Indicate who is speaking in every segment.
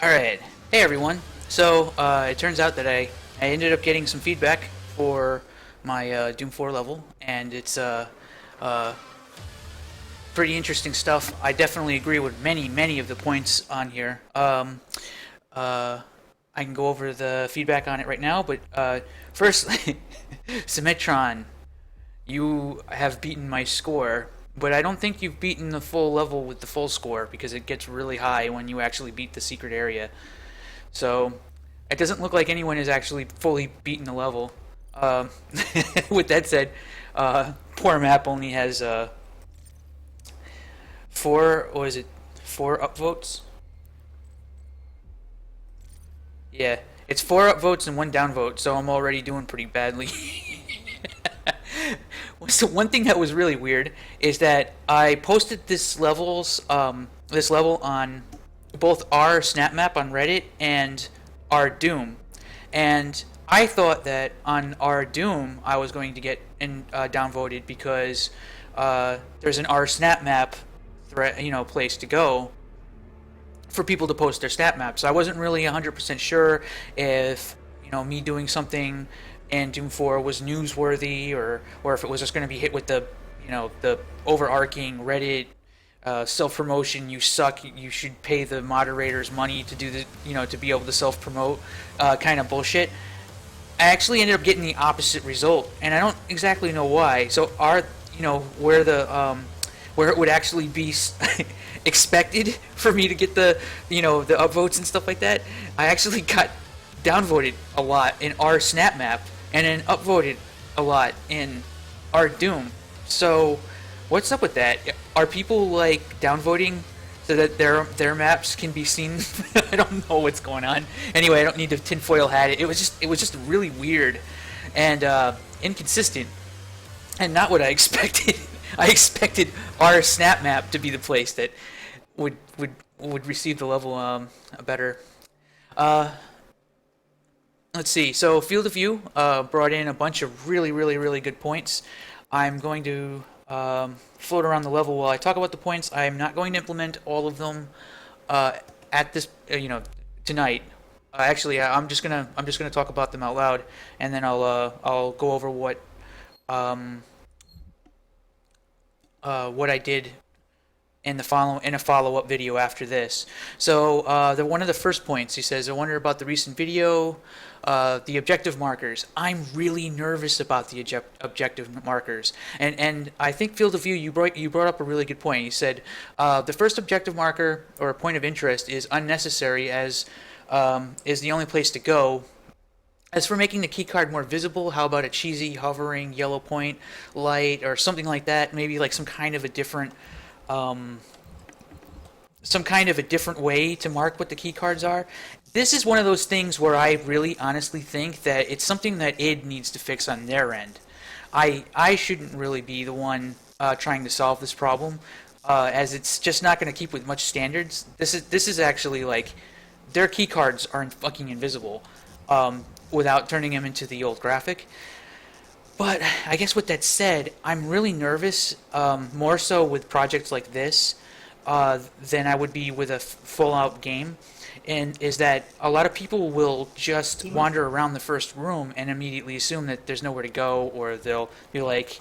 Speaker 1: Alright, hey everyone. So, it turns out that I ended up getting some feedback for my Doom 4 level, and it's uh, pretty interesting stuff. I definitely agree with many of the points on here. Uh, I can go over the feedback on it right now, but first, Symmetron, you have beaten my score, but I don't think you've beaten the full level with the full score because it gets really high when you actually beat the secret area. So it doesn't look like anyone has actually fully beaten the level. Um, with that said, poor map only has four. Or is it four upvotes? Yeah, it's four upvotes and one downvote. So I'm already doing pretty badly. So one thing that was really weird is that I posted this level on both our Snapmap on Reddit and our Doom, and I thought that on our Doom I was going to get downvoted because there's an R Snapmap place to go for people to post their stat maps. So I wasn't really 100% sure if me doing something in Doom 4 was newsworthy or if it was just going to be hit with the overarching Reddit self promotion. You suck. You should pay the moderators money to do the to be able to self promote kind of bullshit. I actually ended up getting the opposite result, and I don't exactly know why. So our where it would actually be expected for me to get the upvotes and stuff like that, I actually got downvoted a lot in our Snapmap and then upvoted a lot in our Doom. So what's up with that? Are people like downvoting so that their maps can be seen? I don't know what's going on. Anyway, I don't need to tinfoil hat it. It was just really weird and inconsistent and not what I expected. I expected our Snap Map to be the place that would receive the level better. Uh, let's see. So Field of View brought in a bunch of really good points. I'm going to float around the level while I talk about the points. I'm not going to implement all of them at this tonight. Actually, I'm just gonna talk about them out loud, and then I'll go over what I did in a follow up video after this. So one of the first points he says, I wonder about the recent video, the objective markers. I'm really nervous about the objective markers, and I think Field of View, you brought up a really good point. You said the first objective marker or a point of interest is unnecessary as is the only place to go. As for making the keycard more visible, how about a cheesy hovering yellow point light or something like that? Maybe like um, some kind of a different way to mark what the keycards are. This is one of those things where I really honestly think that it's something that id needs to fix on their end. I shouldn't really be the one trying to solve this problem, as it's just not going to keep with much standards. This is actually like their keycards are fucking invisible. Without turning them into the old graphic. But I guess with that said, I'm really nervous, more so with projects like this than I would be with a full-out game. And is that a lot of people will just wander around the first room and immediately assume that there's nowhere to go, or they'll be like,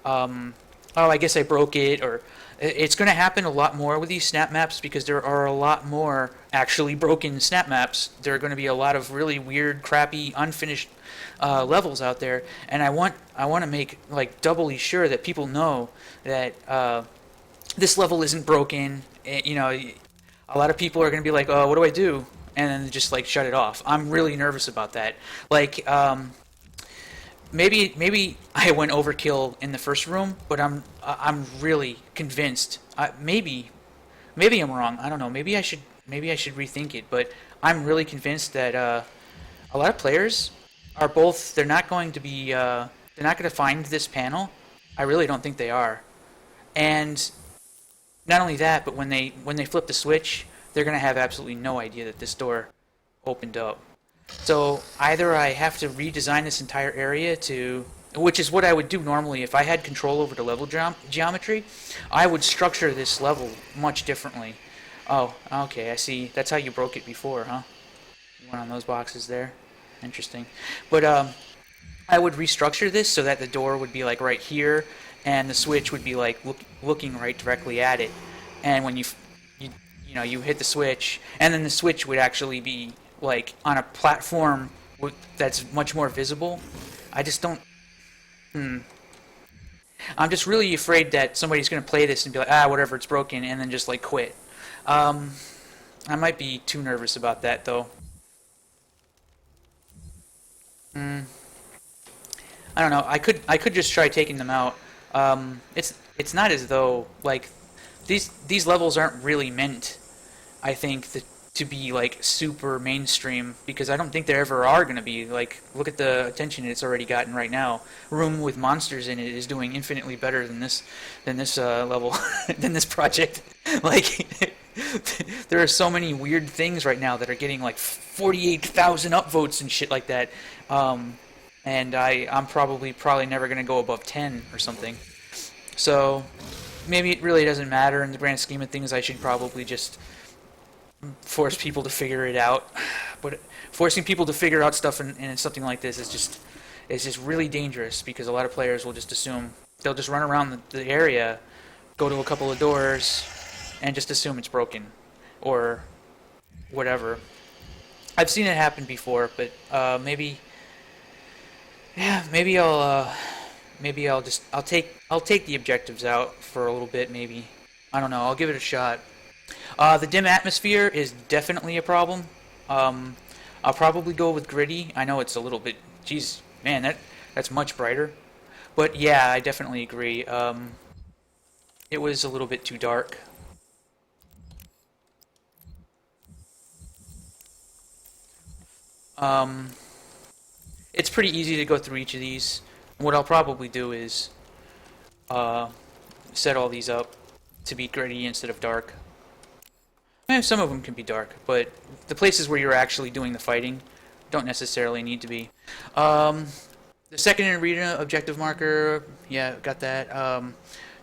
Speaker 1: oh, I guess I broke it, or it's going to happen a lot more with these snap maps because there are a lot more actually broken snap maps. There are going to be a lot of really weird, crappy, unfinished levels out there, and I want to make like doubly sure that people know that this level isn't broken. A lot of people are going to be like, "Oh, what do I do?" and then just like shut it off. I'm really nervous about that. Like, maybe I went overkill in the first room, but I'm really convinced. Maybe I'm wrong. I don't know. Maybe I should rethink it. But I'm really convinced that a lot of players are both. They're not going to be. They're not going to find this panel. I really don't think they are. And not only that, but when they flip the switch, they're going to have absolutely no idea that this door opened up. So either I have to redesign this entire area which is what I would do normally if I had control over the level geometry. I would structure this level much differently. Oh, okay, I see. That's how you broke it before, huh? You went on those boxes there. Interesting. But I would restructure this so that the door would be like right here, and the switch would be like looking right directly at it. And when you you know you hit the switch, and then the switch would actually be like on a platform that's much more visible. I just don't. Hmm. I'm just really afraid that somebody's going to play this and be like, ah, whatever, it's broken, and then just like quit. Um, I might be too nervous about that though. Mm, I don't know. I could just try taking them out. It's not as though like these levels aren't really meant. I think to be like super mainstream because I don't think there ever are going to be. Like, look at the attention it's already gotten right now. Room with monsters in it is doing infinitely better than this level than this project. Like, there are so many weird things right now that are getting like 48,000 upvotes and shit like that. Um, and I'm probably never going to go above 10 or something. So maybe it really doesn't matter in the grand scheme of things. I should probably just force people to figure it out. But forcing people to figure out stuff in something like this is just really dangerous because a lot of players will just assume they'll just run around the area, go to a couple of doors, and just assume it's broken or whatever. I've seen it happen before, but maybe yeah, maybe I'll take the objectives out for a little bit. Maybe I don't know. I'll give it a shot. The dim atmosphere is definitely a problem. Um, I'll probably go with gritty. I know it's a little bit. Geez, man, that's much brighter. But yeah, I definitely agree. It was a little bit too dark. Um, it's pretty easy to go through each of these. What I'll probably do is uh, set all these up to be gritty instead of dark. Some of them can be dark, but the places where you're actually doing the fighting don't necessarily need to be. Um, the second arena objective marker, yeah, got that.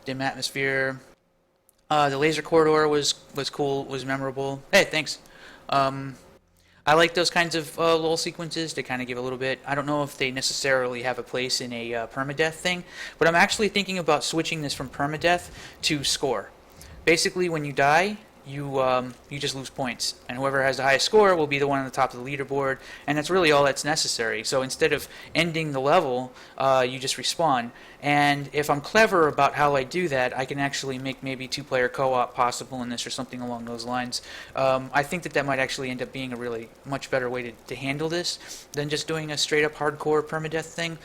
Speaker 1: Dim atmosphere. The laser corridor was cool, was memorable. Hey, thanks. Um, I like those kinds of lull sequences to kind of give a little bit. I don't know if they necessarily have a place in a permadeath thing, but I'm actually thinking about switching this from permadeath to score. Basically, when you die, you just lose points, and whoever has the highest score will be the one on the top of the leaderboard, and that's really all that's necessary. So instead of ending the level, you just respawn. And if I'm clever about how I do that, I can actually make maybe two-player co-op possible in this or something along those lines. I think that might actually end up being a really much better way to handle this than just doing a straight-up hardcore permadeath thing.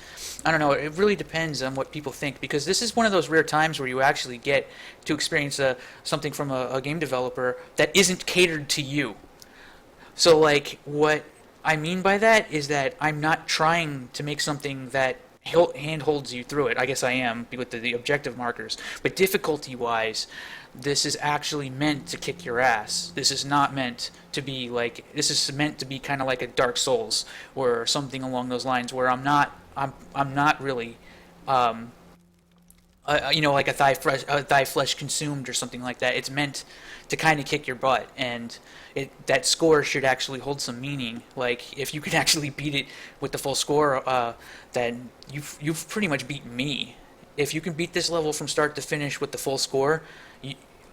Speaker 1: I don't know. It really depends on what people think because this is one of those rare times where you actually get to experience something from a game developer that isn't catered to you. So, like, what I mean by that is that I'm not trying to make something that handholds you through it. I guess I am with the objective markers. But difficulty-wise, this is actually meant to kick your ass. This is not meant to be like. This is meant to be kind of like a Dark Souls or something along those lines, where I'm not really like a thy flesh consumed or something like that. It's meant to kind of kick your butt, and that score should actually hold some meaning. Like if you can actually beat it with the full score, then you've pretty much beaten me. If you can beat this level from start to finish with the full score,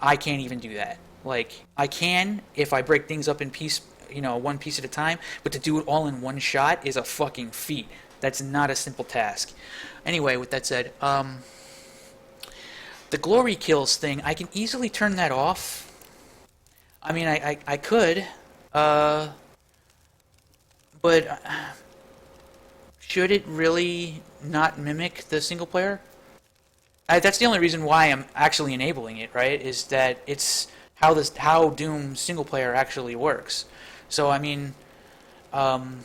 Speaker 1: I can't even do that. Like I can if I break things up in one piece at a time, but to do it all in one shot is a fucking feat. That's not a simple task. Anyway, with that said, the glory kills thing, I can easily turn that off. I mean, I could, uh, but should it really not mimic the single player? That's the only reason why I'm actually enabling it, right? Is that it's how Doom single player actually works. So I mean, um,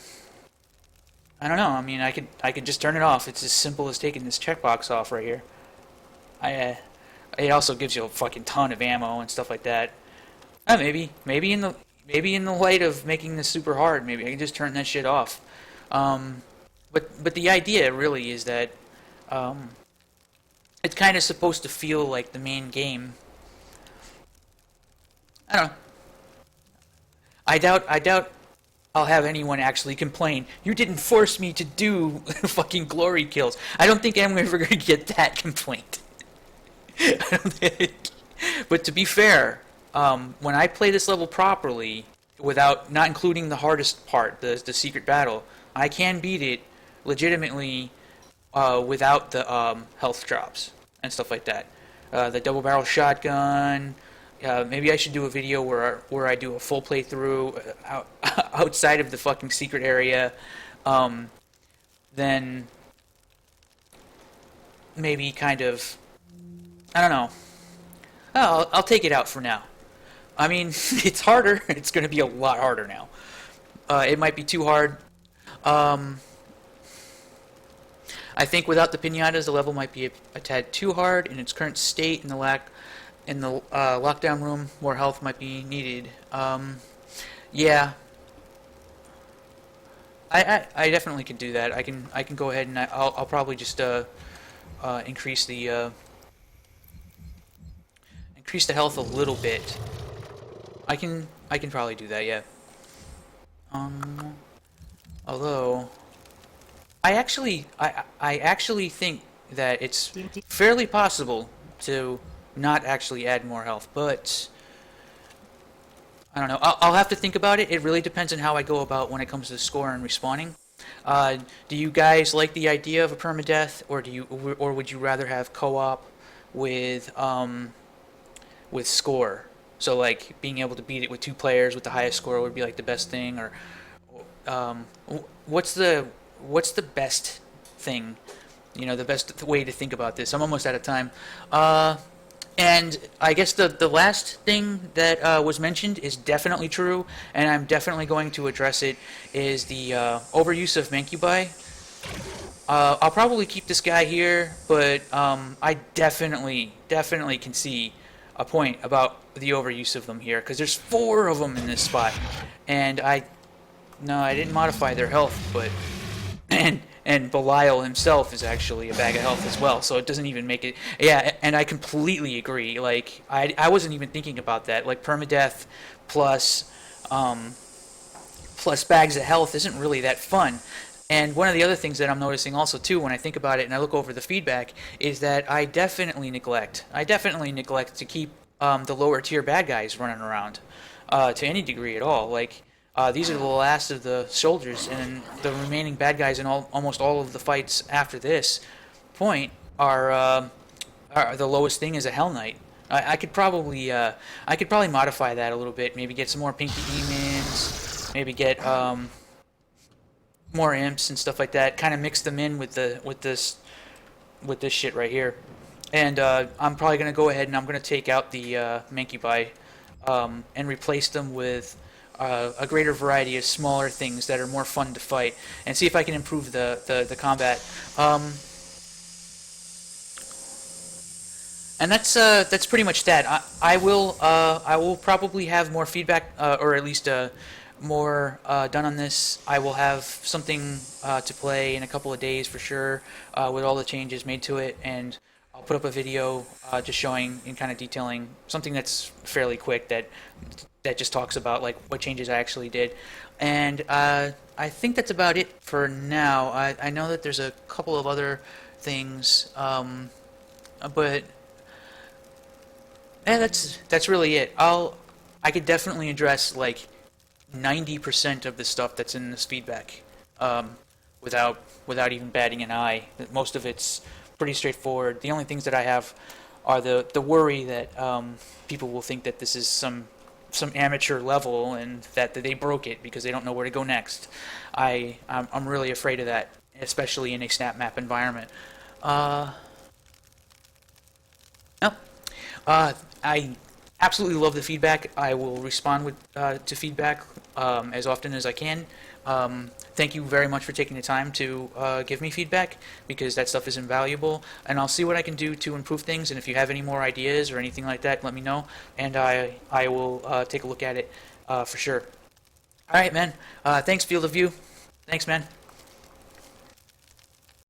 Speaker 1: I don't know. I mean, I could just turn it off. It's as simple as taking this checkbox off right here. I It also gives you a fucking ton of ammo and stuff like that. Maybe in the light of making this super hard, maybe I can just turn that shit off. Um, but the idea really is that um, it's kind of supposed to feel like the main game. I don't know. I doubt I'll have anyone actually complain. You didn't force me to do fucking glory kills. I don't think I'm ever gonna get that complaint. I don't think. But to be fair, when I play this level properly, without not including the hardest part, the secret battle, I can beat it legitimately without the health drops and stuff like that. The double barrel shotgun. Maybe I should do a video where I do a full playthrough outside of the fucking secret area. Then maybe kind of, I don't know. I'll take it out for now. I mean, it's harder. It's going to be a lot harder now. It might be too hard. I think without the pinatas, the level might be a tad too hard in its current state. In the lockdown room, more health might be needed. Yeah, I definitely can do that. I can go ahead and I'll probably just increase the health a little bit. I can probably do that. Yeah. Although I actually think that it's fairly possible to not actually add more health, but I don't know. I'll have to think about it. It really depends on how I go about when it comes to score and respawning. Do you guys like the idea of a permadeath, or would you rather have co-op with score? So like being able to beat it with two players with the highest score would be like the best thing, or what's the best thing? The best way to think about this. I'm almost out of time. And I guess the last thing that was mentioned is definitely true, and I'm definitely going to address it, is the overuse of Mancubi. I'll probably keep this guy here, but I definitely can see a point about the overuse of them here, because there's 4 of them in this spot, and I didn't modify their health, but and Belial himself is actually a bag of health as well, so it doesn't even make it. Yeah, and I completely agree. Like I wasn't even thinking about that. Like permadeath plus bags of health isn't really that fun. And one of the other things that I'm noticing also too, when I think about it and I look over the feedback, is that I definitely neglect to keep the lower tier bad guys running around to any degree at all. Like these are the last of the soldiers, and the remaining bad guys in almost all of the fights after this point are the lowest thing is a Hell Knight. I could probably modify that a little bit. Maybe get some more pinky demons. Maybe get more imps and stuff like that. Kind of mix them in with this shit right here. And I'm probably gonna go ahead and I'm gonna take out the Mancubi and replace them with a greater variety of smaller things that are more fun to fight, and see if I can improve the combat. And that's pretty much that. I will probably have more feedback, or at least more done on this. I will have something to play in a couple of days for sure, with all the changes made to it, and I'll put up a video just showing and kind of detailing something that's fairly quick that just talks about like what changes I actually did. And I think that's about it for now. I know that there's a couple of other things, but that's really it. I could definitely address like 90% of the stuff that's in this feedback without even batting an eye. Most of it's pretty straightforward. The only things that I have are the worry that people will think that this is some amateur level and that they broke it because they don't know where to go next. I'm really afraid of that, especially in a snap map environment. I absolutely love the feedback. I will respond to feedback as often as I can. Thank you very much for taking the time to give me feedback, because that stuff is invaluable, and I'll see what I can do to improve things. And if you have any more ideas or anything like that, let me know, and I will take a look at it for sure. All right, man. Thanks, Field of View. Thanks, man.